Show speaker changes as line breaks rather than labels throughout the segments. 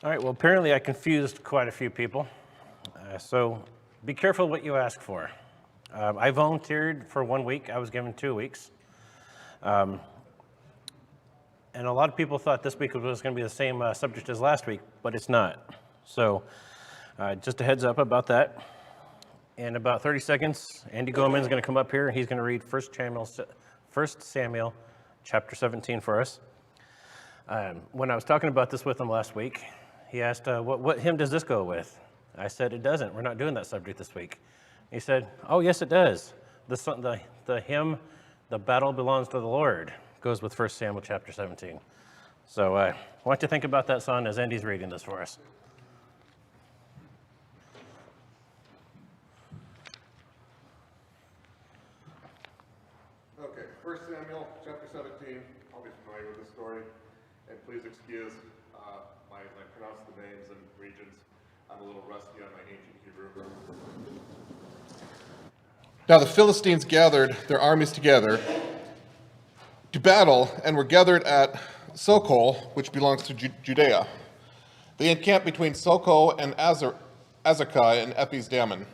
All right, well, apparently I confused quite a few people. So be careful what you ask for. I volunteered for 1 week. I was given 2 weeks. And a lot of people thought this week was going to be the same subject as last week, but it's not. So just a heads up about that. In about 30 seconds, Andy Goldman is going to come up here and he's going to read 1 Samuel chapter 17 for us. When I was talking about this with him last week, he asked, what hymn does this go with? I said, it doesn't. We're not doing that subject this week. He said, oh, yes, it does. The hymn, The Battle Belongs to the Lord, goes with 1 Samuel chapter 17. So I want you to think about that song as Andy's reading this for us.
Okay, 1 Samuel chapter 17. I'll be familiar with this story, and please excuse my pronounce the names and regions. I'm a little rusty on my ancient Hebrew. Now the Philistines gathered their armies together to battle and were gathered at Sokol, which belongs to Judea. They encamped between Sokol and Azekah and Ephes-dammim.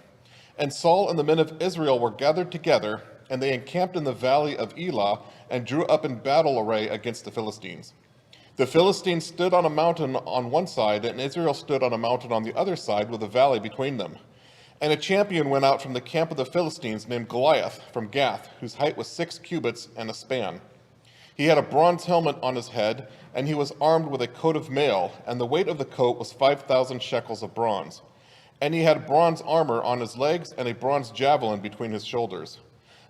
And Saul and the men of Israel were gathered together, and they encamped in the valley of Elah and drew up in battle array against the Philistines. The Philistines stood on a mountain on one side, and Israel stood on a mountain on the other side with a valley between them. And a champion went out from the camp of the Philistines named Goliath from Gath, whose height was 6 cubits and a span. He had a bronze helmet on his head, and he was armed with a coat of mail, and the weight of the coat was 5,000 shekels of bronze. And he had bronze armor on his legs and a bronze javelin between his shoulders.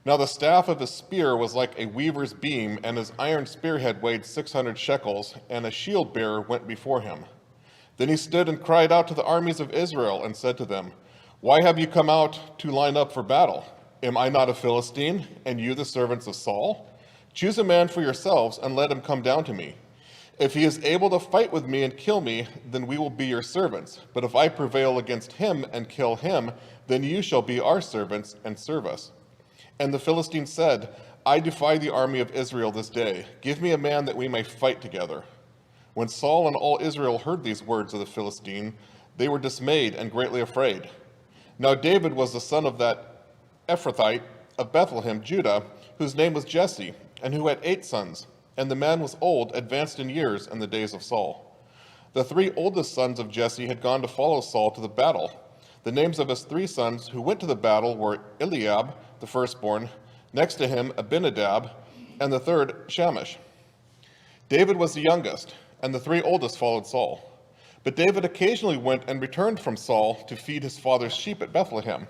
Now the staff of his spear was like a weaver's beam, and his iron spearhead weighed 600 shekels, and a shield bearer went before him. Then he stood and cried out to the armies of Israel and said to them, why have you come out to line up for battle? Am I not a Philistine, and you the servants of Saul? Choose a man for yourselves and let him come down to me. If he is able to fight with me and kill me, then we will be your servants. But if I prevail against him and kill him, then you shall be our servants and serve us. And the Philistines said, I defy the army of Israel this day. Give me a man that we may fight together. When Saul and all Israel heard these words of the Philistine, they were dismayed and greatly afraid. Now David was the son of that Ephrathite of Bethlehem, Judah, whose name was Jesse, and who had 8 sons. And the man was old, advanced in years in the days of Saul. The 3 oldest sons of Jesse had gone to follow Saul to the battle. The names of his 3 sons who went to the battle were Eliab, the firstborn, next to him Abinadab, and the third Shamash. David was the youngest, and the 3 oldest followed Saul. But David occasionally went and returned from Saul to feed his father's sheep at Bethlehem.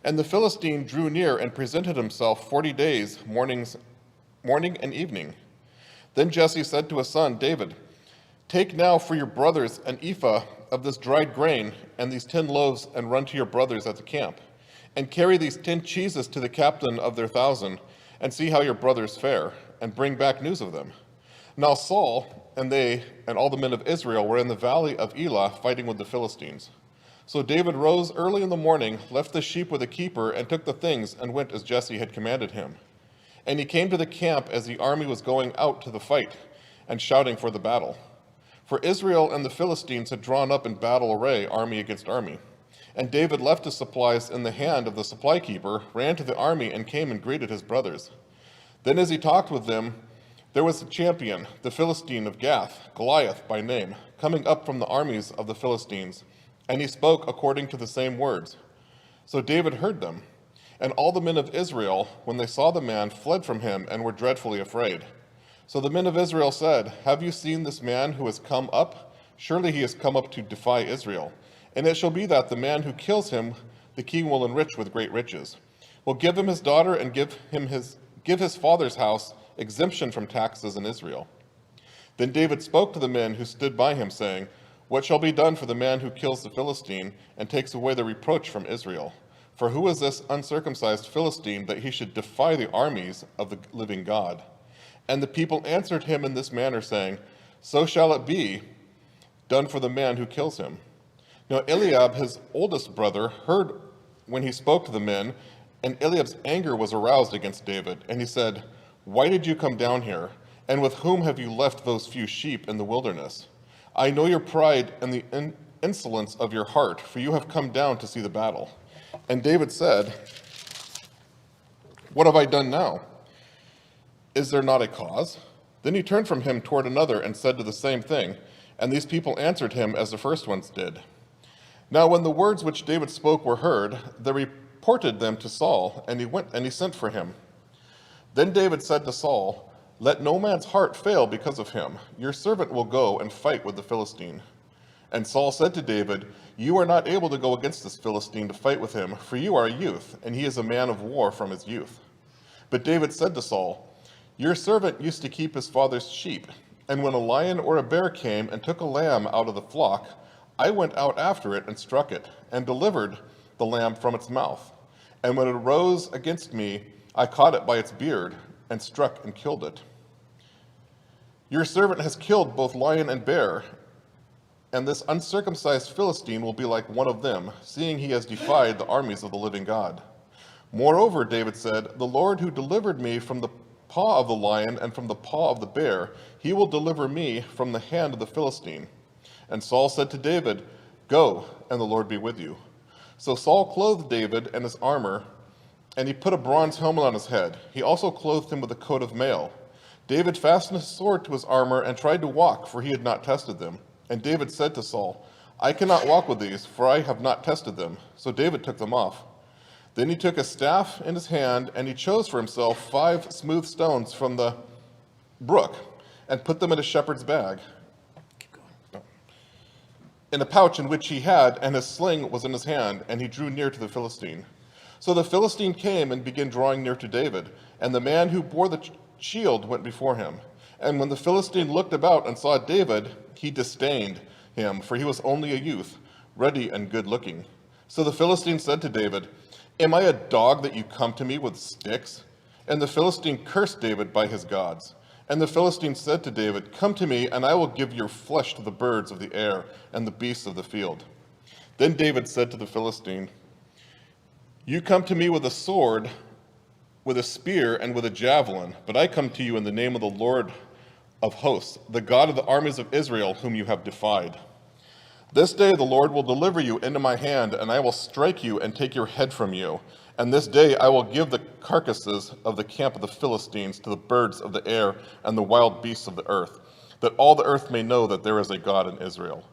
And the Philistine drew near and presented himself 40 days, morning and evening. Then Jesse said to his son David, take now for your brothers an ephah of this dried grain and these 10 loaves, and run to your brothers at the camp. And carry these 10 cheeses to the captain of their 1,000, and see how your brothers fare, and bring back news of them. Now Saul and they and all the men of Israel were in the valley of Elah fighting with the Philistines. So David rose early in the morning, left the sheep with a keeper, and took the things, and went as Jesse had commanded him. And he came to the camp as the army was going out to the fight, and shouting for the battle. For Israel and the Philistines had drawn up in battle array, army against army. And David left his supplies in the hand of the supply keeper, ran to the army, and came and greeted his brothers. Then as he talked with them, there was a champion, the Philistine of Gath, Goliath by name, coming up from the armies of the Philistines, and he spoke according to the same words. So David heard them, and all the men of Israel, when they saw the man, fled from him and were dreadfully afraid. So the men of Israel said, have you seen this man who has come up? Surely he has come up to defy Israel. And it shall be that the man who kills him, the king will enrich with great riches. Will give him his daughter and give his father's house exemption from taxes in Israel. Then David spoke to the men who stood by him, saying, what shall be done for the man who kills the Philistine and takes away the reproach from Israel? For who is this uncircumcised Philistine that he should defy the armies of the living God? And the people answered him in this manner, saying, so shall it be done for the man who kills him. Now Eliab, his oldest brother, heard when he spoke to the men, and Eliab's anger was aroused against David. And he said, why did you come down here? And with whom have you left those few sheep in the wilderness? I know your pride and the insolence of your heart, for you have come down to see the battle. And David said, what have I done now? Is there not a cause? Then he turned from him toward another and said to the same thing, and these people answered him as the first ones did. Now when the words which David spoke were heard, they reported them to Saul, and he went and he sent for him. Then David said to Saul, let no man's heart fail because of him. Your servant will go and fight with the Philistine. And Saul said to David, you are not able to go against this Philistine to fight with him, for you are a youth, and he is a man of war from his youth. But David said to Saul, your servant used to keep his father's sheep, and when a lion or a bear came and took a lamb out of the flock, I went out after it and struck it, and delivered the lamb from its mouth. And when it arose against me, I caught it by its beard, and struck and killed it. Your servant has killed both lion and bear, and this uncircumcised Philistine will be like one of them, seeing he has defied the armies of the living God. Moreover, David said, the Lord who delivered me from the paw of the lion and from the paw of the bear, he will deliver me from the hand of the Philistine. And Saul said to David, go, and the Lord be with you. So Saul clothed David and his armor, and he put a bronze helmet on his head. He also clothed him with a coat of mail. David fastened his sword to his armor and tried to walk, for he had not tested them. And David said to Saul, I cannot walk with these, for I have not tested them. So David took them off. Then he took a staff in his hand, and he chose for himself 5 smooth stones from the brook, and put them in a shepherd's bag, in a pouch in which he had, and his sling was in his hand, and he drew near to the Philistine. So the Philistine came and began drawing near to David, and the man who bore the shield went before him. And when the Philistine looked about and saw David, he disdained him, for he was only a youth, ruddy and good-looking. So the Philistine said to David, am I a dog that you come to me with sticks? And the Philistine cursed David by his gods. And the Philistine said to David, come to me, and I will give your flesh to the birds of the air and the beasts of the field. Then David said to the Philistine, you come to me with a sword, with a spear, and with a javelin, but I come to you in the name of the Lord of hosts, the God of the armies of Israel, whom you have defied. This day the Lord will deliver you into my hand, and I will strike you and take your head from you. And this day I will give the carcasses of the camp of the Philistines to the birds of the air and the wild beasts of the earth, that all the earth may know that there is a God in Israel.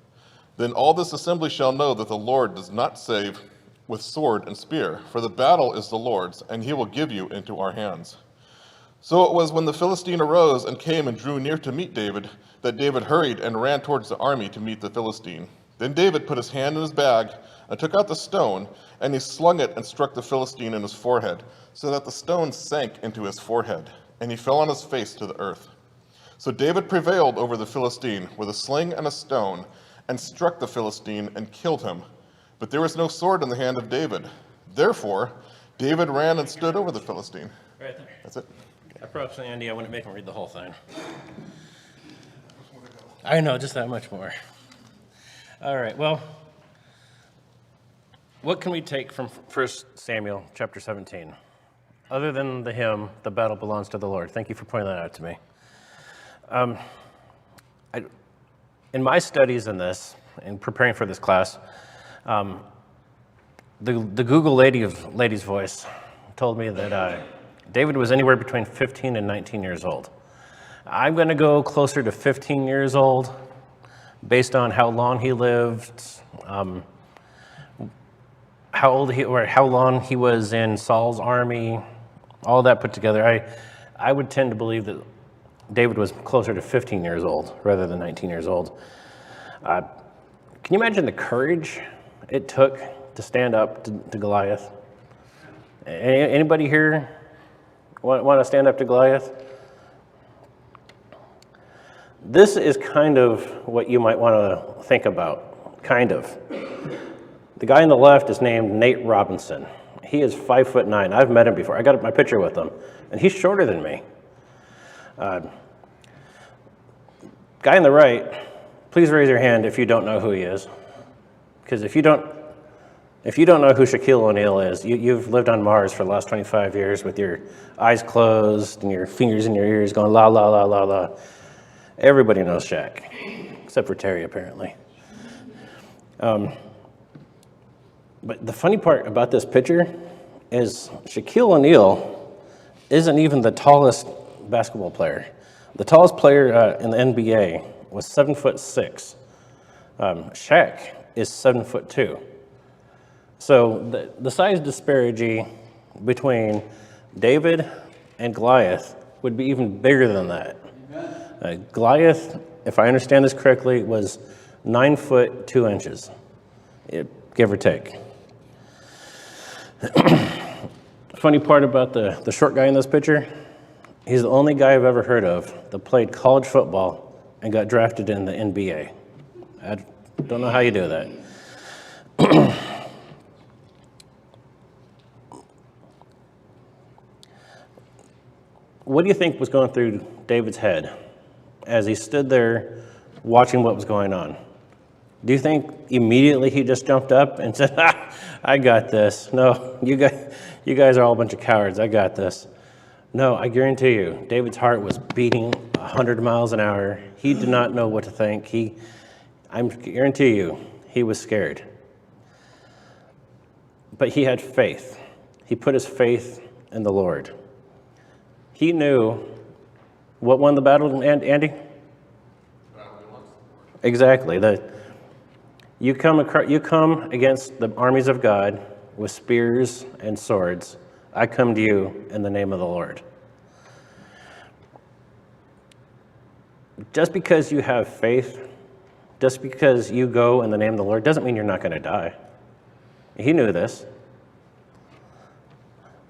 Then all this assembly shall know that the Lord does not save with sword and spear, for the battle is the Lord's, and he will give you into our hands. So it was when the Philistine arose and came and drew near to meet David, that David hurried and ran towards the army to meet the Philistine. Then David put his hand in his bag and took out the stone, and he slung it and struck the Philistine in his forehead, so that the stone sank into his forehead, and he fell on his face to the earth. So David prevailed over the Philistine with a sling and a stone, and struck the Philistine and killed him. But there was no sword in the hand of David. Therefore, David ran and stood over the Philistine.
Right there.
That's it.
I props to Andy. I wouldn't make him read the whole thing. I know, just that much more. All right, well, what can we take from 1 Samuel chapter 17? Other than the hymn, the battle belongs to the Lord. Thank you for pointing that out to me. In my studies in this, in preparing for this class, the Google lady's voice told me that David was anywhere between 15 and 19 years old. I'm going to go closer to 15 years old based on how long he lived, how long he was in Saul's army, all that put together. I would tend to believe that David was closer to 15 years old rather than 19 years old. Can you imagine the courage it took to stand up to Goliath? Anybody here want to stand up to Goliath? This is kind of what you might want to think about, kind of. The guy on the left is named Nate Robinson. He is 5'9". I've met him before. I got my picture with him, and he's shorter than me. Guy on the right, please raise your hand if you don't know who he is, because if you don't know who Shaquille O'Neal is, you've lived on Mars for the last 25 years with your eyes closed and your fingers in your ears going la la la la la. Everybody knows Shaq, except for Terry, apparently. But the funny part about this picture is Shaquille O'Neal isn't even the tallest basketball player. The tallest player in the NBA was 7'6". Shaq is 7'2". So the size disparity between David and Goliath would be even bigger than that. Goliath, if I understand this correctly, was 9 foot 2 inches, give or take. Funny part about the short guy in this picture, he's the only guy I've ever heard of that played college football and got drafted in the NBA. I don't know how you do that. What do you think was going through David's head as he stood there watching what was going on? Do you think immediately he just jumped up and said, I got this? No, you guys are all a bunch of cowards. I got this. No, I guarantee you, David's heart was beating 100 miles an hour. He did not know what to think. I guarantee you, he was scared. But he had faith. He put his faith in the Lord. He knew what won the battle, Andy? Exactly. You come against the armies of God with spears and swords. I come to you in the name of the Lord. Just because you have faith, just because you go in the name of the Lord, doesn't mean you're not going to die. He knew this.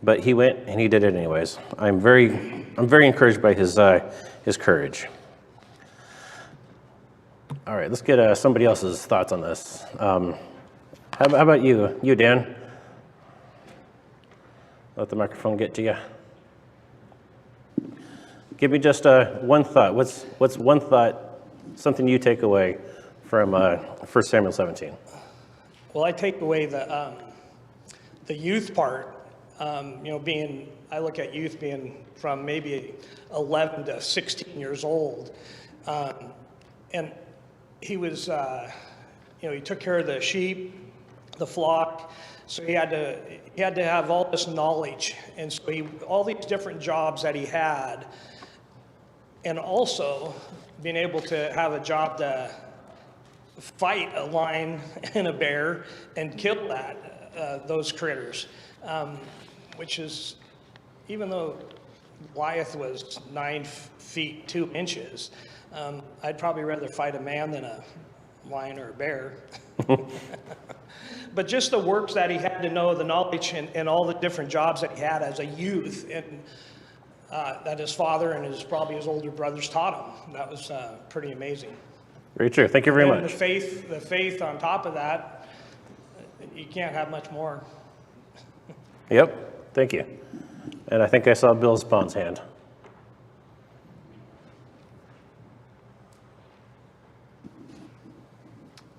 But he went and he did it anyways. I'm very encouraged by his courage. All right, let's get somebody else's thoughts on this. How about you, Dan? Let the microphone get to you. Give me just one thought. What's one thought, something you take away from 1 Samuel 17?
Well, I take away the youth part. I look at youth being from maybe 11 to 16 years old, and he was, he took care of the sheep, the flock, so he had to have all this knowledge, and so all these different jobs that he had, and also being able to have a job to fight a lion and a bear and kill those critters. Which is, even though Goliath was 9 feet 2 inches, I'd probably rather fight a man than a lion or a bear. But just the works that he had to know, the knowledge and all the different jobs that he had as a youth, and that his father and probably his older brothers taught him. That was pretty amazing.
Very true. Thank you very much.
The faith on top of that, you can't have much more.
Yep. Thank you. And I think I saw Bill Spawn's hand.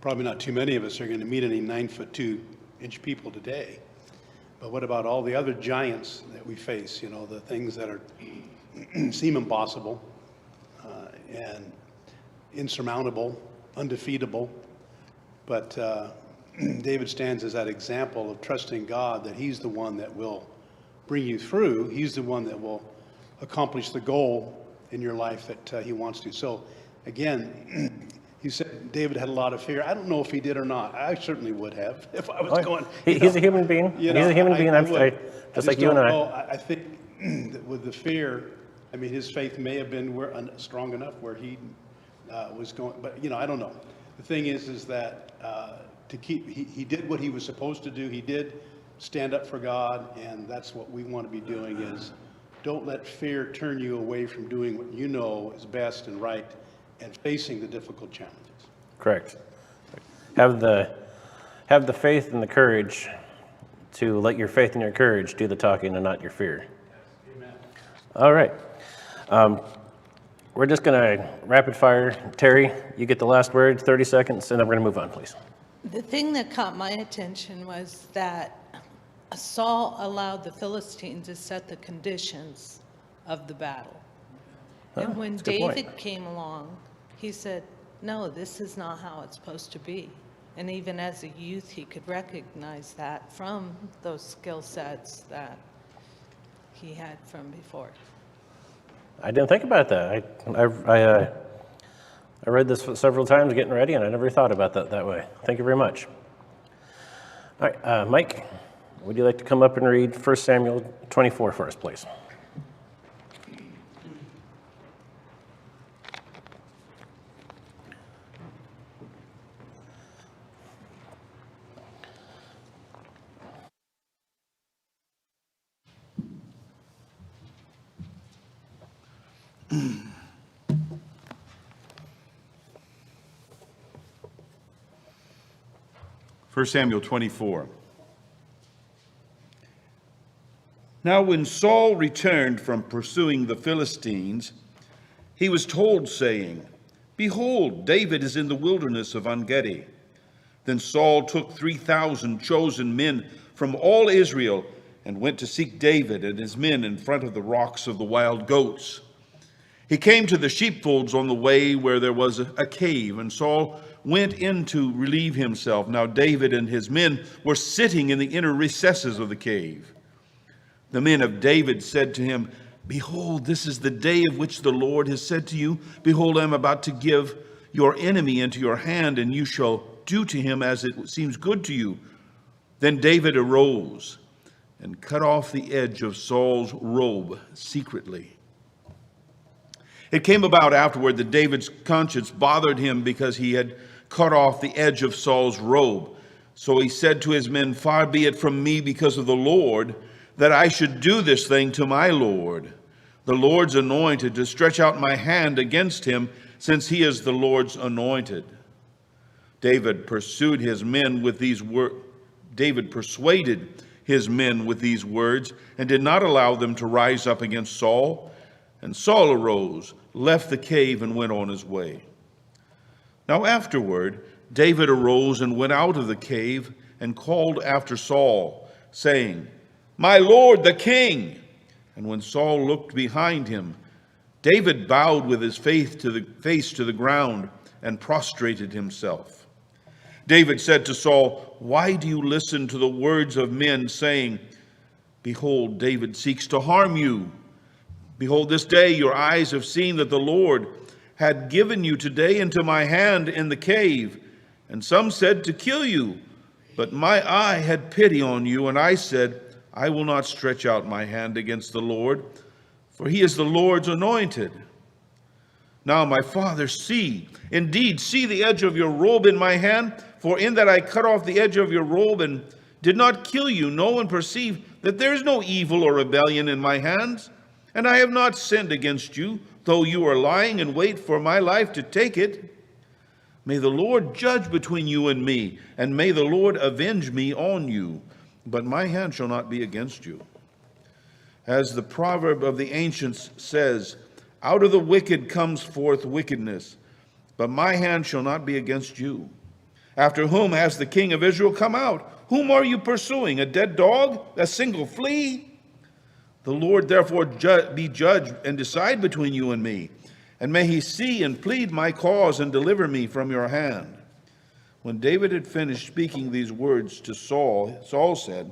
Probably not too many of us are going to meet any 9 foot 2 inch people today. But what about all the other giants that we face? The things that are seem impossible and insurmountable, undefeatable. But David stands as that example of trusting God that he's the one that will bring you through. He's the one that will accomplish the goal in your life that he wants to. So again, you said David had a lot of fear. I don't know if he did or not. I certainly would have if I was going.
He's a human being. He's a human being. Just like you and I.
I think that with the fear, his faith may have been strong enough where he was going. But I don't know. The thing is that he did what he was supposed to do. He did stand up for God, and that's what we want to be doing is don't let fear turn you away from doing what you know is best and right and facing the difficult challenges.
Correct. Have the faith and the courage to let your faith and your courage do the talking and not your fear.
Amen.
All right. We're just going to rapid fire. Terry, you get the last word, 30 seconds, and then we're going to move on, please.
The thing that caught my attention was that Saul allowed the Philistines to set the conditions of the battle. And when
that's a good point.
David came along, he said, no, this is not how it's supposed to be. And even as a youth, he could recognize that from those skill sets that he had from before.
I didn't think about that. I read this several times getting ready, and I never thought about that way. Thank you very much. All right, Mike, would you like to come up and read 1 Samuel 24 for us, please?
First Samuel 24. Now when Saul returned from pursuing the Philistines, he was told, saying, Behold, David is in the wilderness of En-gedi. Then Saul took 3,000 chosen men from all Israel and went to seek David and his men in front of the rocks of the wild goats. He came to the sheepfolds on the way where there was a cave, and Saul went in to relieve himself. Now David and his men were sitting in the inner recesses of the cave. The men of David said to him, Behold, this is the day of which the Lord has said to you, Behold, I am about to give your enemy into your hand, and you shall do to him as it seems good to you. Then David arose and cut off the edge of Saul's robe secretly. It came about afterward that David's conscience bothered him because he had cut off the edge of Saul's robe. So he said to his men, Far be it from me because of the Lord, that I should do this thing to my Lord, the Lord's anointed, to stretch out my hand against him, since he is the Lord's anointed. David persuaded his men with these words, and did not allow them to rise up against Saul. And Saul arose, left the cave, and went on his way. Now afterward, David arose and went out of the cave and called after Saul, saying, My lord, the king! And when Saul looked behind him, David bowed with his face to the ground and prostrated himself. David said to Saul, Why do you listen to the words of men, saying, Behold, David seeks to harm you? Behold, this day your eyes have seen that the Lord had given you today into my hand in the cave. And some said to kill you, but my eye had pity on you, and I said, I will not stretch out my hand against the Lord, for he is the Lord's anointed. Now, my father, see the edge of your robe in my hand, for in that I cut off the edge of your robe and did not kill you, know and perceive that there is no evil or rebellion in my hands. And I have not sinned against you, though you are lying in wait for my life to take it. May the Lord judge between you and me, and may the Lord avenge me on you, but my hand shall not be against you. As the proverb of the ancients says, Out of the wicked comes forth wickedness, but my hand shall not be against you. After whom has the king of Israel come out? Whom are you pursuing? A dead dog? A single flea? The Lord therefore be judge and decide between you and me, and may he see and plead my cause and deliver me from your hand. When David had finished speaking these words to Saul, Saul said,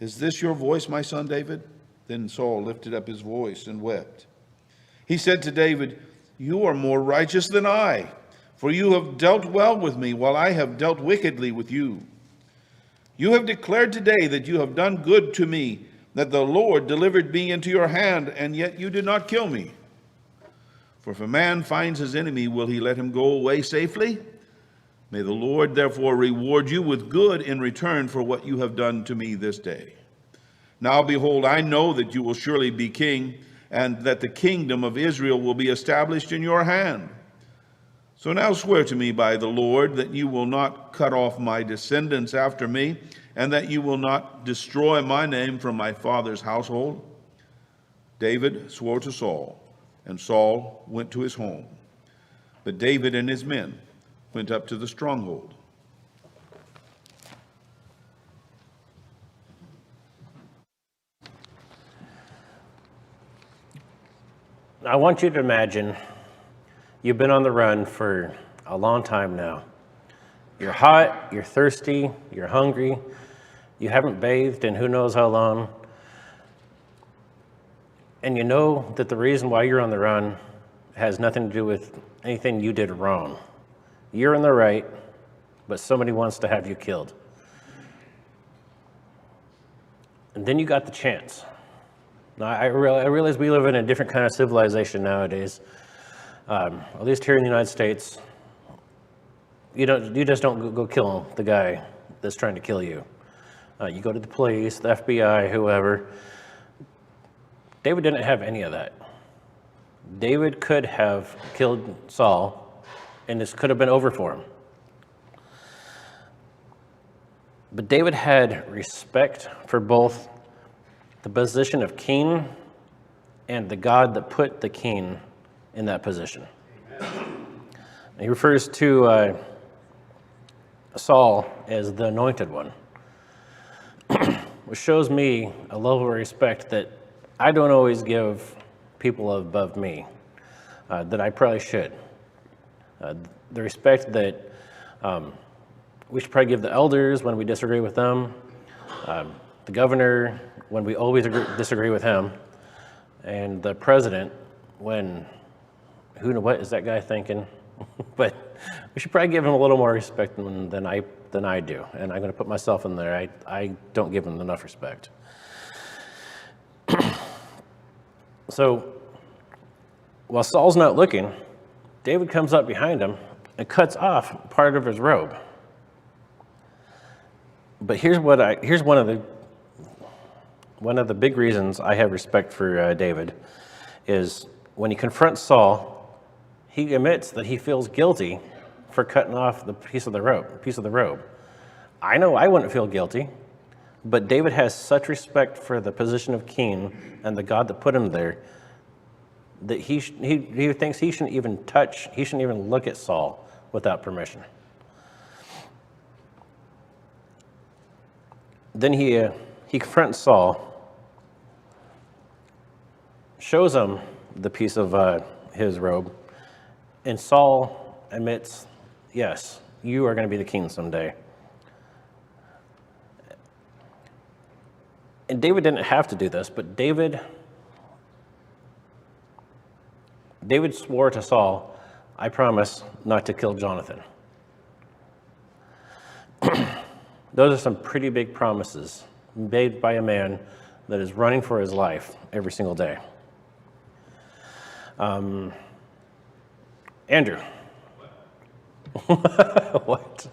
Is this your voice, my son David? Then Saul lifted up his voice and wept. He said to David, You are more righteous than I, for you have dealt well with me, while I have dealt wickedly with you. You have declared today that you have done good to me, that the Lord delivered me into your hand, and yet you did not kill me. For if a man finds his enemy, will he let him go away safely? May the Lord therefore reward you with good in return for what you have done to me this day. Now behold, I know that you will surely be king, and that the kingdom of Israel will be established in your hand. So now swear to me by the Lord that you will not cut off my descendants after me, and that you will not destroy my name from my father's household. David swore to Saul, and Saul went to his home. But David and his men went up to the stronghold.
I want you to imagine you've been on the run for a long time now. You're hot, you're thirsty, you're hungry, you haven't bathed in who knows how long, and you know that the reason why you're on the run has nothing to do with anything you did wrong. You're in the right, but somebody wants to have you killed. And then you got the chance. Now, I realize we live in a different kind of civilization nowadays. At least here in the United States, you just don't go kill the guy that's trying to kill you. You go to the police, the FBI, whoever. David didn't have any of that. David could have killed Saul, and this could have been over for him. But David had respect for both the position of king and the God that put the king in that position. And he refers to Saul as the anointed one, which shows me a level of respect that I don't always give people above me, that I probably should. The respect that we should probably give the elders when we disagree with them, the governor when we always disagree with him, and the president when, what is that guy thinking? But we should probably give him a little more respect than I do, and I'm going to put myself in there. I don't give him enough respect. So while Saul's not looking, David comes up behind him and cuts off part of his robe. But here's one of the big reasons I have respect for David is when he confronts Saul, he admits that he feels guilty for cutting off the piece of the robe. I know I wouldn't feel guilty, but David has such respect for the position of king and the God that put him there that he thinks he shouldn't even look at Saul without permission. Then he confronts Saul, shows him the piece of his robe, and Saul admits, yes, you are going to be the king someday. And David didn't have to do this, but David swore to Saul, I promise not to kill Jonathan. Those are some pretty big promises made by a man that is running for his life every single day. Andrew, what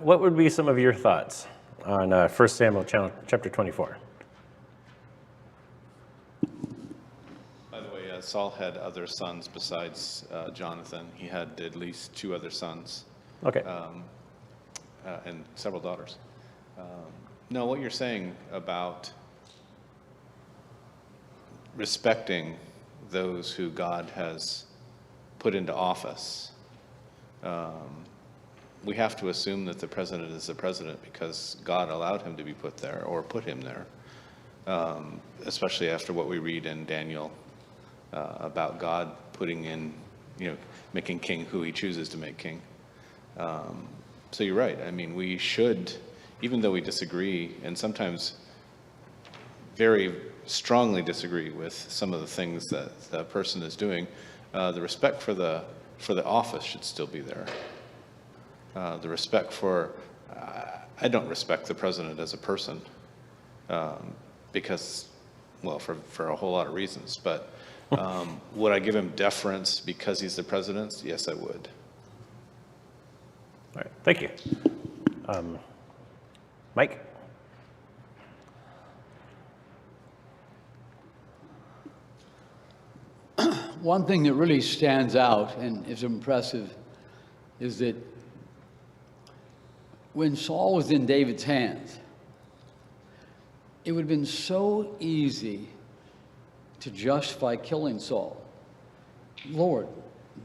would be some of your thoughts on 1 Samuel chapter 24?
By the way, Saul had other sons besides Jonathan. He had at least 2 other sons.
Okay.
And several daughters. No, what you're saying about respecting those who God has put into office, we have to assume that the president is the president because God allowed him to be put there or put him there, especially after what we read in Daniel about God putting in, making king who he chooses to make king. So you're right. I mean, we should, even though we disagree, and sometimes very strongly disagree with some of the things that the person is doing, the respect for the office should still be there. The respect for, I don't respect the president as a person because, well, for a whole lot of reasons. But would I give him deference because he's the president? Yes, I would.
All right, thank you. Mike?
One thing that really stands out and is impressive is that when Saul was in David's hands, it would have been so easy to justify killing Saul. Lord,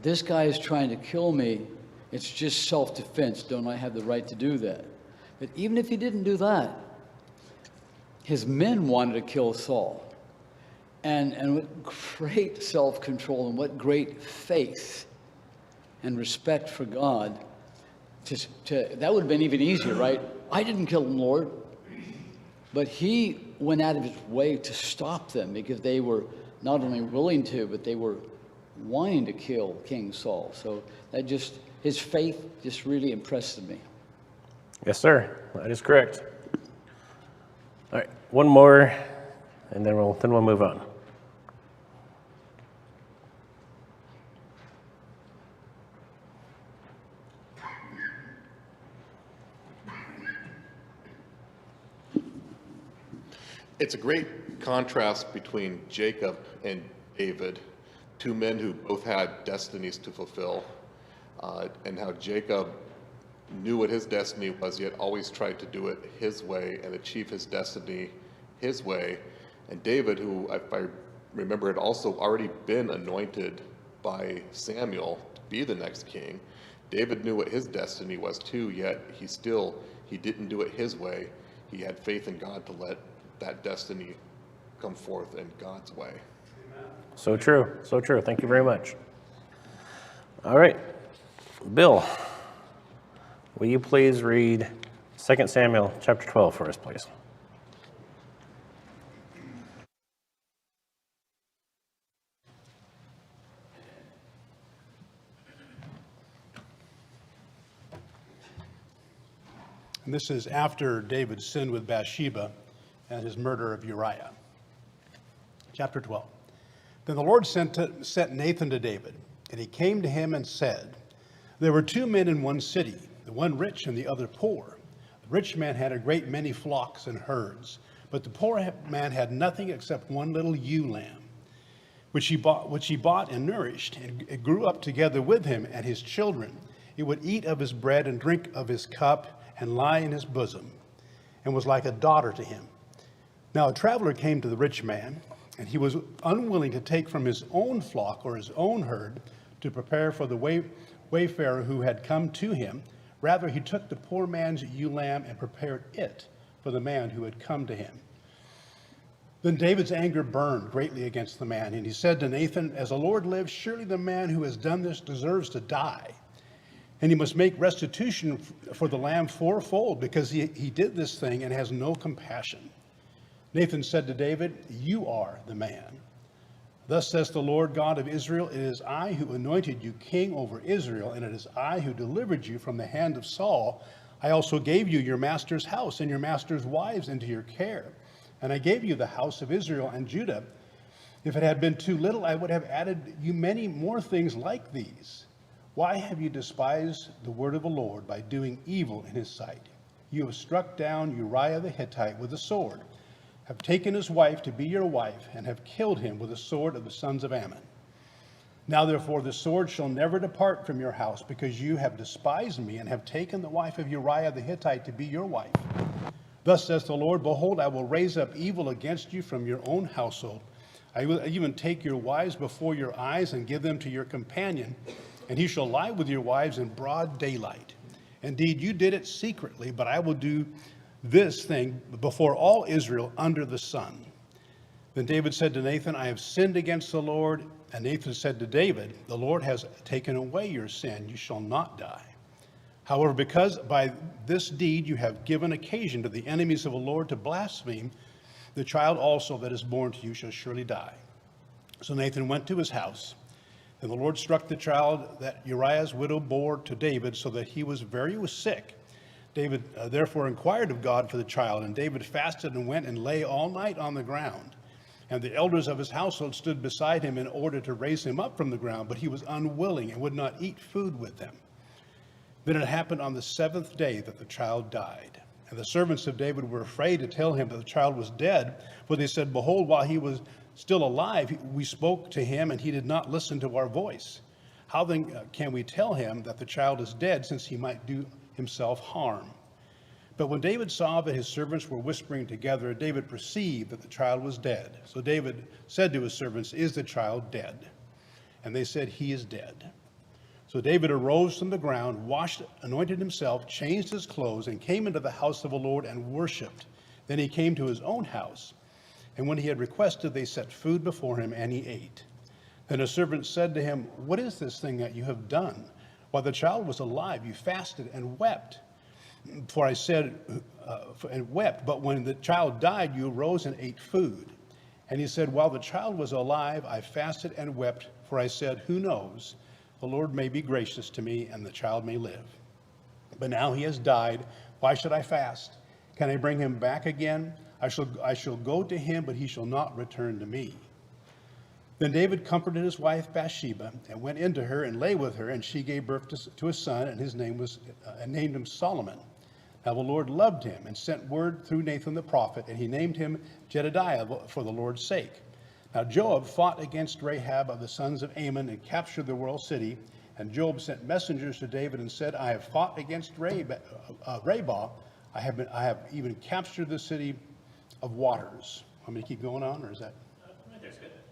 this guy is trying to kill me. It's just self-defense. Don't I have the right to do that? But even if he didn't do that, his men wanted to kill Saul. And what great self-control and what great faith and respect for God. That would have been even easier, right? I didn't kill him, Lord. But he went out of his way to stop them because they were not only willing to, but they were wanting to kill King Saul. So that just, his faith just really impressed me.
Yes, sir. That is correct. All right, one more, and then we'll move on.
It's a great contrast between Jacob and David, two men who both had destinies to fulfill, and how Jacob knew what his destiny was, yet always tried to do it his way and achieve his destiny his way. And David, who, if I remember, had also already been anointed by Samuel to be the next king. David knew what his destiny was too, yet he didn't do it his way. He had faith in God to let that destiny come forth in God's way.
So true, so true. Thank you very much. All right, Bill, will you please read 2 Samuel chapter 12 for us, please?
And this is after David sinned with Bathsheba and his murder of Uriah. Chapter 12. Then the Lord sent Nathan to David, and he came to him and said, there were two men in one city, the one rich and the other poor. The rich man had a great many flocks and herds, but the poor man had nothing except one little ewe lamb, which he bought and nourished, and it grew up together with him and his children. It would eat of his bread and drink of his cup and lie in his bosom, and was like a daughter to him. Now a traveler came to the rich man, and he was unwilling to take from his own flock or his own herd to prepare for the wayfarer who had come to him. Rather, he took the poor man's ewe lamb and prepared it for the man who had come to him. Then David's anger burned greatly against the man, and he said to Nathan, as the Lord lives, surely the man who has done this deserves to die. And he must make restitution for the lamb fourfold, because he did this thing and has no compassion. Nathan said to David, you are the man. Thus says the Lord God of Israel, it is I who anointed you king over Israel, and it is I who delivered you from the hand of Saul. I also gave you your master's house and your master's wives into your care. And I gave you the house of Israel and Judah. If it had been too little, I would have added you many more things like these. Why have you despised the word of the Lord by doing evil in his sight? You have struck down Uriah the Hittite with a sword, have taken his wife to be your wife, and have killed him with the sword of the sons of Ammon. Now therefore the sword shall never depart from your house, because you have despised me and have taken the wife of Uriah the Hittite to be your wife. Thus says the Lord, behold, I will raise up evil against you from your own household. I will even take your wives before your eyes and give them to your companion, and he shall lie with your wives in broad daylight. Indeed, you did it secretly, but I will do this thing before all Israel under the sun. Then David said to Nathan, I have sinned against the Lord. And Nathan said to David, the Lord has taken away your sin. You shall not die. However, because by this deed you have given occasion to the enemies of the Lord to blaspheme, the child also that is born to you shall surely die. So Nathan went to his house. And the Lord struck the child that Uriah's widow bore to David, so that he was sick. David therefore inquired of God for the child, and David fasted and went and lay all night on the ground. And the elders of his household stood beside him in order to raise him up from the ground, but he was unwilling and would not eat food with them. Then it happened on the seventh day that the child died. And the servants of David were afraid to tell him that the child was dead, for they said, behold, while he was still alive, we spoke to him, and he did not listen to our voice. How then can we tell him that the child is dead, since he might do himself harm? But when David saw that his servants were whispering together, David perceived that the child was dead. So David said to his servants, is the child dead? And they said, he is dead. So David arose from the ground, washed, anointed himself, changed his clothes, and came into the house of the Lord and worshipped. Then he came to his own house. And when he had requested, they set food before him, and he ate. Then a servant said to him, "What is this thing that you have done? While the child was alive, you fasted and wept. For I said, and wept, but when the child died, you arose and ate food." And he said, "While the child was alive, I fasted and wept, for I said, who knows? The Lord may be gracious to me, and the child may live. But now he has died. Why should I fast? Can I bring him back again? I shall go to him, but he shall not return to me." Then David comforted his wife Bathsheba and went into her and lay with her, and she gave birth to a son, and his name was and named him Solomon. Now the Lord loved him and sent word through Nathan the prophet, and he named him Jedidiah for the Lord's sake. Now Joab fought against Rahab of the sons of Ammon and captured the royal city. And Joab sent messengers to David and said, "I have fought against Rabah. I have even captured the city of waters." Want me to keep going on, or is that?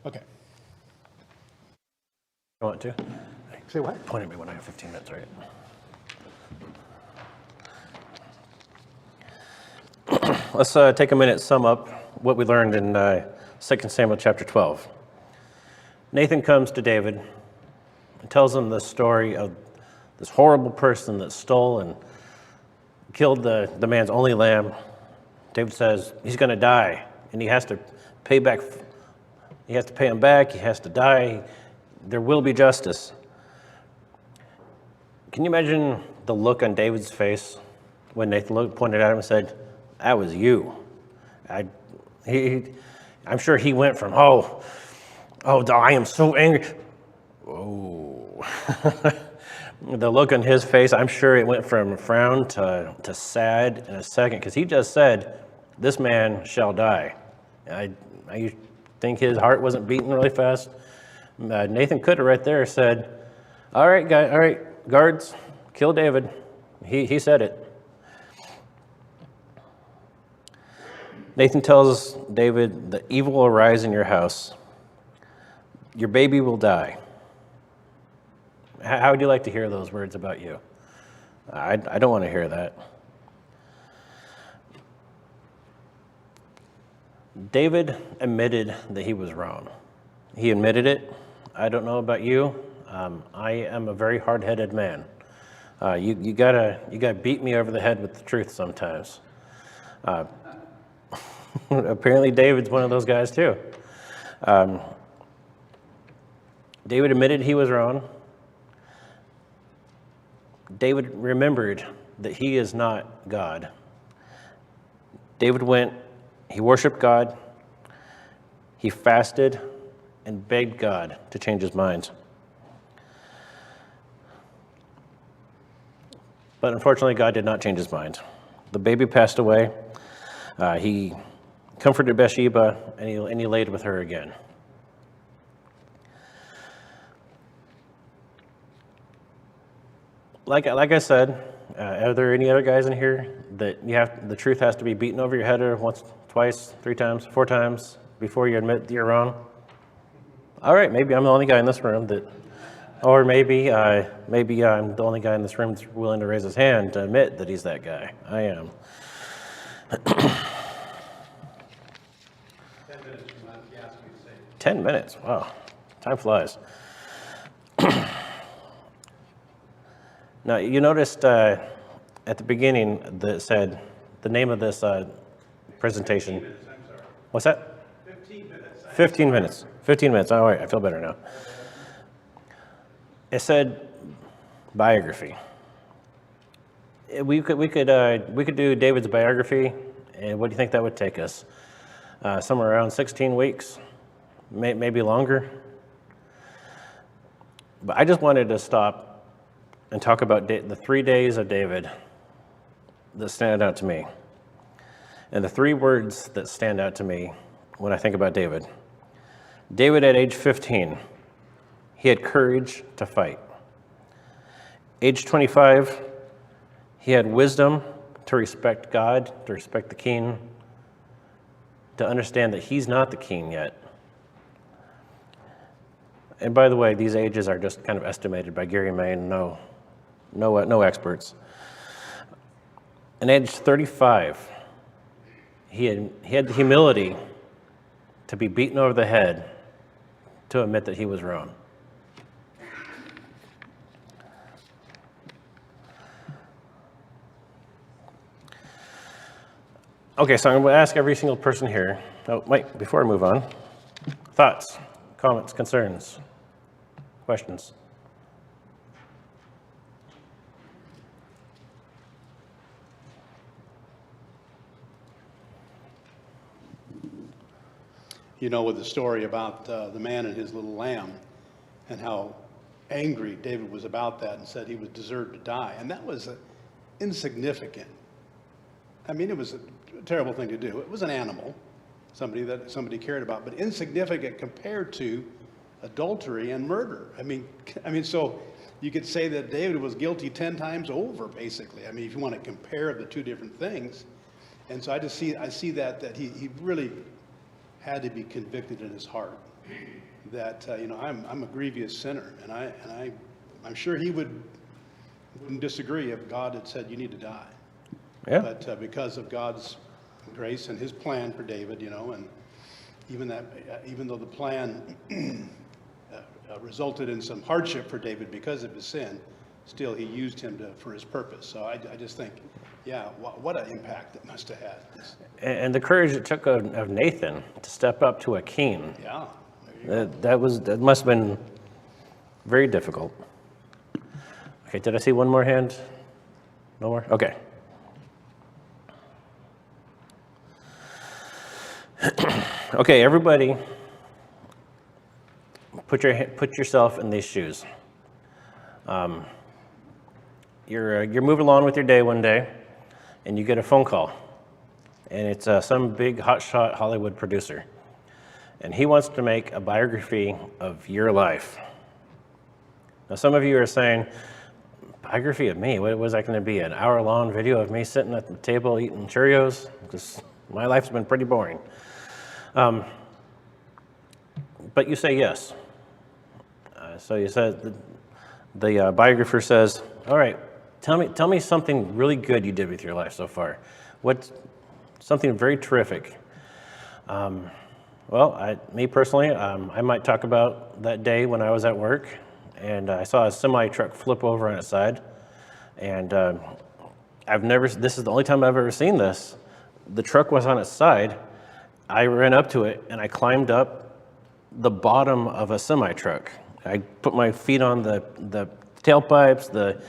Okay.
You want to?
Say what?
Point at me when I have 15 minutes, right? Let's take a minute to sum up what we learned in 2 Samuel chapter 12. Nathan comes to David and tells him the story of this horrible person that stole and killed the man's only lamb. David says he's going to die, and he has to pay back. He has to pay him back. He has to die. There will be justice. Can you imagine the look on David's face when Nathan pointed at him and said, "That was you"? I'm sure he went from, oh, I am so angry. Oh. The look on his face, I'm sure it went from frown to sad in a second, because he just said, "This man shall die." I think his heart wasn't beating really fast. Nathan could have right there said, all right, guards, kill David. He said it. Nathan tells David, "The evil will arise in your house. Your baby will die." How would you like to hear those words about you? I don't want to hear that. David admitted that he was wrong. He admitted it. I don't know about you. I am a very hard-headed man. You gotta beat me over the head with the truth sometimes. Apparently, David's one of those guys too. David admitted he was wrong. David remembered that he is not God. David went, he worshiped God, he fasted, and begged God to change his mind. But unfortunately, God did not change his mind. The baby passed away. He comforted Bathsheba, and he laid with her again. Like I said, are there any other guys in here that the truth has to be beaten over your head once, twice, 3 times, 4 times before you admit that you're wrong? All right, maybe I'm the only guy in this room or maybe I'm the only guy in this room that's willing to raise his hand to admit that he's that guy. I am.
10 minutes from that, if you ask me to say.
10 minutes, wow, time flies. Now, you noticed at the beginning that it said the name of this presentation.
15 minutes, I'm sorry.
What's that?
15 minutes.
15 minutes. 15 minutes. All right, I feel better now. It said biography. We could do David's biography, and what do you think that would take us? Somewhere around 16 weeks, maybe longer. But I just wanted to stop and talk about the 3 days of David that stand out to me. And the 3 words that stand out to me when I think about David. David at age 15, he had courage to fight. Age 25, he had wisdom to respect God, to respect the king, to understand that he's not the king yet. And by the way, these ages are just kind of estimated by Gary May, and no experts. And age 35, he had the humility to be beaten over the head to admit that he was wrong. Okay, so I'm going to ask every single person here. Oh, wait, before I move on, thoughts, comments, concerns, questions?
You know, with the story about the man and his little lamb and how angry David was about that and said he was deserved to die. And that was insignificant. I mean, it was a terrible thing to do. It was an animal, somebody that somebody cared about, but insignificant compared to adultery and murder. I mean, so you could say that David was guilty 10 times over, basically. I mean, if you want to compare the two different things. And so I see that he really had to be convicted in his heart that I'm a grievous sinner, and I'm sure he wouldn't disagree if God had said you need to die.
Yeah.
But because of God's grace and his plan for David, and even though the plan resulted in some hardship for David because of his sin, still he used him for his purpose. So I just think, yeah, what an impact it must have had.
And the courage it took of Nathan to step up to a king.
Yeah.
That must have been very difficult. Okay, did I see one more hand? No more? Okay. Okay, everybody, put yourself in these shoes. You're moving along with your day one day, and you get a phone call, and it's some big hotshot Hollywood producer, and he wants to make a biography of your life. Now, some of you are saying, biography of me? What was that going to be? An hour-long video of me sitting at the table eating Cheerios? Because my life's been pretty boring. But you say yes. So you said the biographer says, "All right, tell me something really good you did with your life so far. What's something very terrific?" Well, me personally, I might talk about that day when I was at work, and I saw a semi truck flip over on its side, and this is the only time I've ever seen this. The truck was on its side. I ran up to it and I climbed up the bottom of a semi truck. I put my feet on the tailpipes,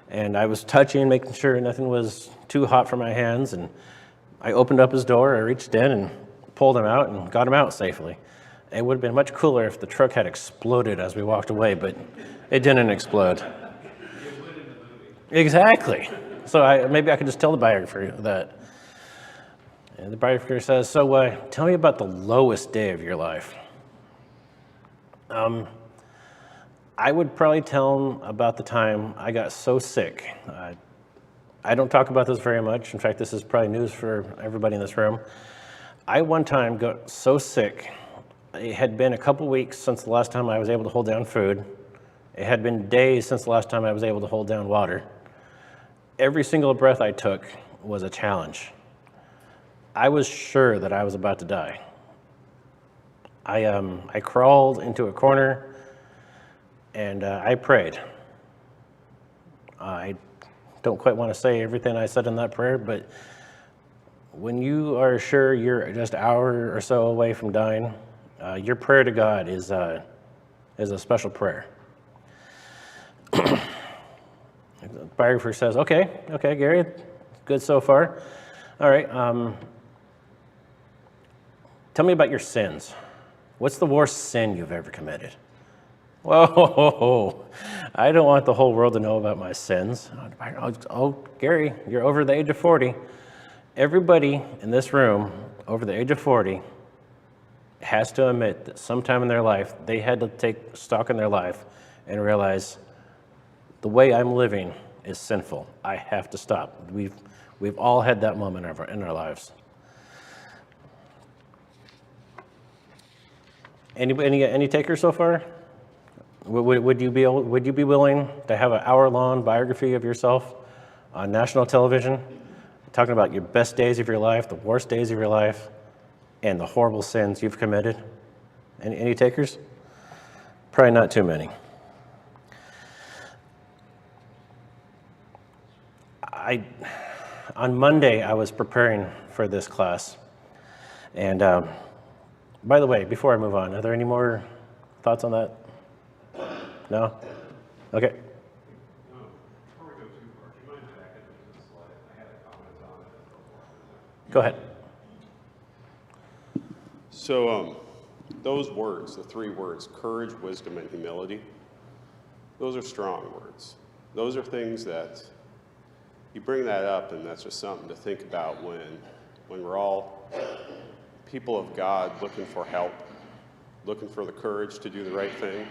and I was touching, making sure nothing was too hot for my hands. And I opened up his door. I reached in and pulled him out and got him out safely. It would have been much cooler if the truck had exploded as we walked away, but it didn't explode. Exactly. So maybe I could just tell the biographer that. And the biographer says, "So tell me about the lowest day of your life." I would probably tell him about the time I got so sick. I don't talk about this very much. In fact, this is probably news for everybody in this room. I one time got so sick. It had been a couple weeks since the last time I was able to hold down food. It had been days since the last time I was able to hold down water. Every single breath I took was a challenge. I was sure that I was about to die. I crawled into a corner and I prayed. I don't quite want to say everything I said in that prayer, but when you are sure you're just an hour or so away from dying, your prayer to God is a special prayer. The biographer says, okay, Gary, good so far. All right, tell me about your sins. What's the worst sin you've ever committed? Whoa, I don't want the whole world to know about my sins. Oh, Gary, you're over the age of 40. Everybody in this room over the age of 40 has to admit that sometime in their life, they had to take stock in their life and realize the way I'm living is sinful. I have to stop. We've all had that moment in our lives. Any takers so far? Would you be willing to have an hour-long biography of yourself on national television, talking about your best days of your life, the worst days of your life? and the horrible sins you've committed? Any takers? Probably not too many. On Monday, I was preparing for this class. And by the way, before I move on, are there any more thoughts on that? No? Okay. Go ahead.
So those words, the three words, courage, wisdom, and humility, those are strong words. Those are things that you bring that up, and that's just something to think about when we're all people of God looking for help, looking for the courage to do the right thing,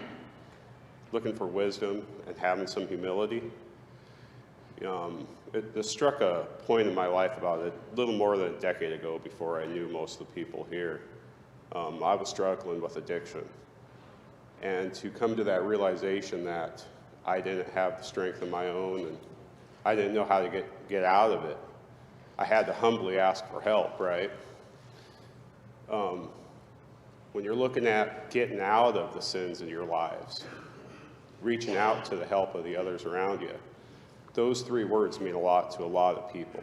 looking for wisdom, and having some humility. It struck a point in my life about a little more than a decade ago before I knew most of the people here. I was struggling with addiction. And to come to that realization that I didn't have the strength of my own and I didn't know how to get out of it, I had to humbly ask for help, right? When you're looking at getting out of the sins in your lives, reaching out to the help of the others around you, those three words mean a lot to a lot of people.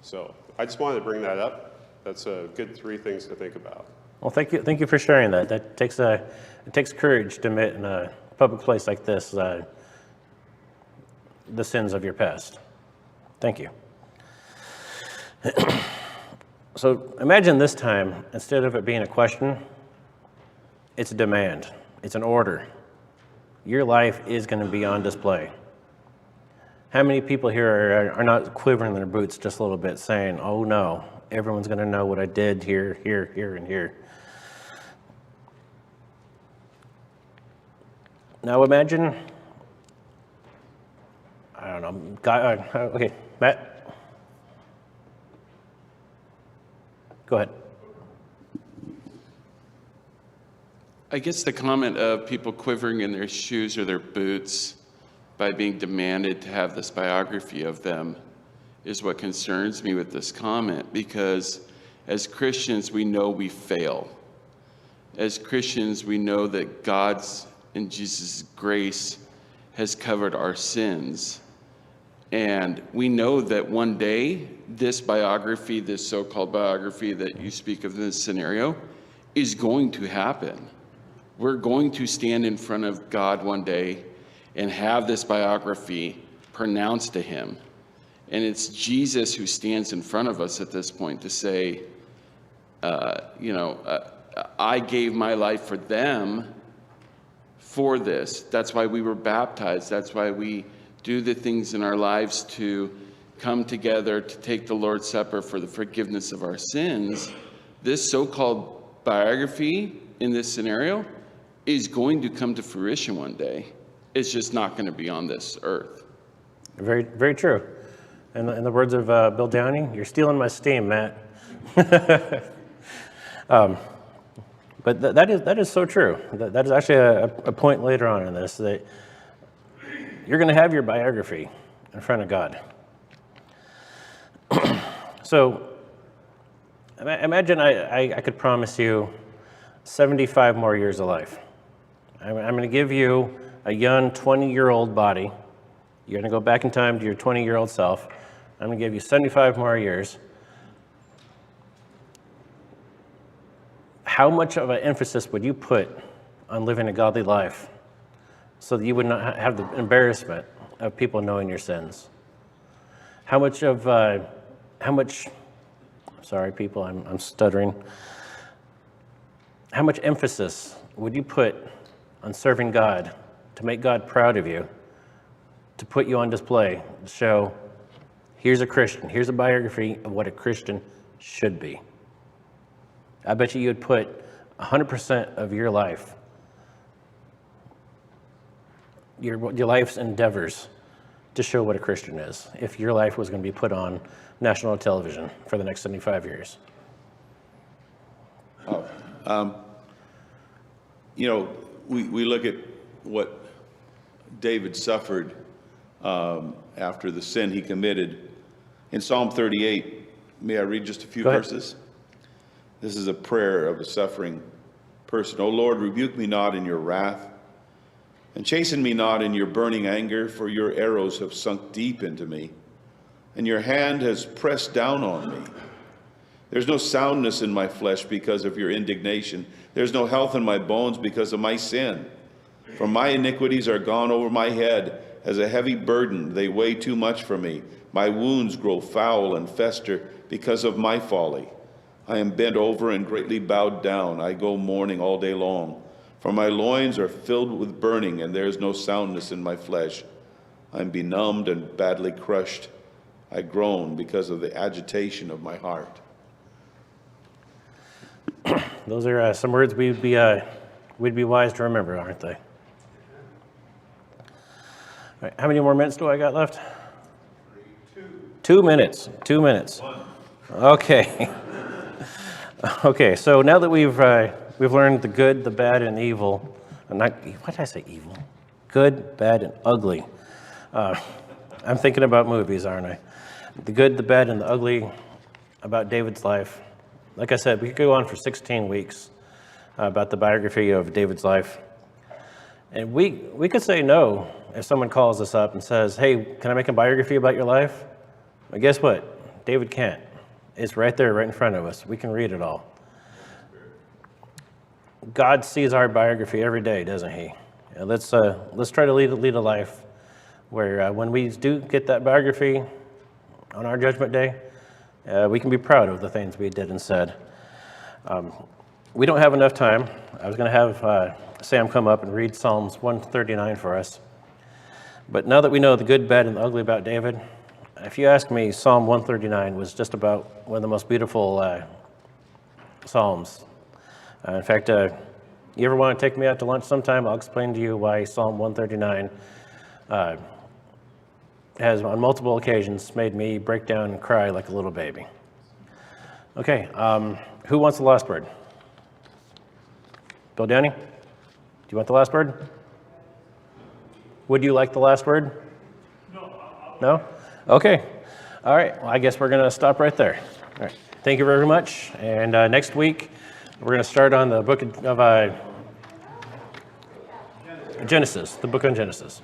So I just wanted to bring that up. That's a good three things to think about.
Well, thank you for sharing that. It takes courage to admit in a public place like this the sins of your past. Thank you. So imagine this time, instead of it being a question, it's a demand. It's an order. Your life is going to be on display. How many people here are not quivering in their boots just a little bit, saying, oh no, everyone's going to know what I did here, here, here, and here. Now imagine, I don't know, okay, Matt? Go ahead.
I guess the comment of people quivering in their shoes or their boots by being demanded to have this biography of them is what concerns me with this comment, because as Christians, we know we fail. As Christians, we know that God's and Jesus' grace has covered our sins. And we know that one day, this biography, this so-called biography that you speak of in this scenario, is going to happen. We're going to stand in front of God one day and have this biography pronounced to him. And it's Jesus who stands in front of us at this point to say, I gave my life for them for this. That's why we were baptized. That's why we do the things in our lives to come together to take the Lord's Supper for the forgiveness of our sins. This so-called biography in this scenario is going to come to fruition one day. It's just not going to be on this earth.
Very, very true. In the words of Bill Downing, you're stealing my steam, Matt. But that is so true. That is actually a point later on in this, that you're going to have your biography in front of God. So imagine I could promise you 75 more years of life. I'm going to give you a young 20-year-old body. You're going to go back in time to your 20-year-old self. I'm going to give you 75 more years. How much of an emphasis would you put on living a godly life so that you would not have the embarrassment of people knowing your sins? Sorry people, I'm stuttering. How much emphasis would you put on serving God, to make God proud of you, to put you on display, to show, here's a Christian, here's a biography of what a Christian should be? I bet you would put 100% of your life, your life's endeavors to show what a Christian is, if your life was going to be put on national television for the next 75 years.
We look at what David suffered after the sin he committed. In Psalm 38, may I read just a few
Go ahead.
verses? This is a prayer of a suffering person. O Lord, rebuke me not in your wrath, and chasten me not in your burning anger, for your arrows have sunk deep into me, and your hand has pressed down on me. There's no soundness in my flesh because of your indignation. There's no health in my bones because of my sin. For my iniquities are gone over my head as a heavy burden. They weigh too much for me. My wounds grow foul and fester because of my folly. I am bent over and greatly bowed down. I go mourning all day long. For my loins are filled with burning, and there is no soundness in my flesh. I am benumbed and badly crushed. I groan because of the agitation of my heart.
Those are some words we'd be wise to remember, aren't they? All right, how many more minutes do I got left? 2 minutes. 2 minutes. Okay. Okay. So now that we've learned the good, the bad, and evil. What did I say? Evil. Good, bad, and ugly. I'm thinking about movies, aren't I? The good, the bad, and the ugly about David's life. Like I said, we could go on for 16 weeks about the biography of David's life. And we could say no if someone calls us up and says, hey, can I make a biography about your life? But guess what? David can't. It's right there, right in front of us. We can read it all. God sees our biography every day, doesn't he? And let's try to lead a life where when we do get that biography on our judgment day, we can be proud of the things we did and said. We don't have enough time. I was going to have Sam come up and read Psalms 139 for us. But now that we know the good, bad, and the ugly about David, if you ask me, Psalm 139 was just about one of the most beautiful Psalms. In fact, you ever want to take me out to lunch sometime, I'll explain to you why Psalm 139 has on multiple occasions made me break down and cry like a little baby. Okay, who wants the last word? Bill Downey? Do you want the last word? Would you like the last word? No? Okay. All right, well, I guess we're going to stop right there. All right, thank you very much. And next week, we're going to start on the book of Genesis, the book on Genesis.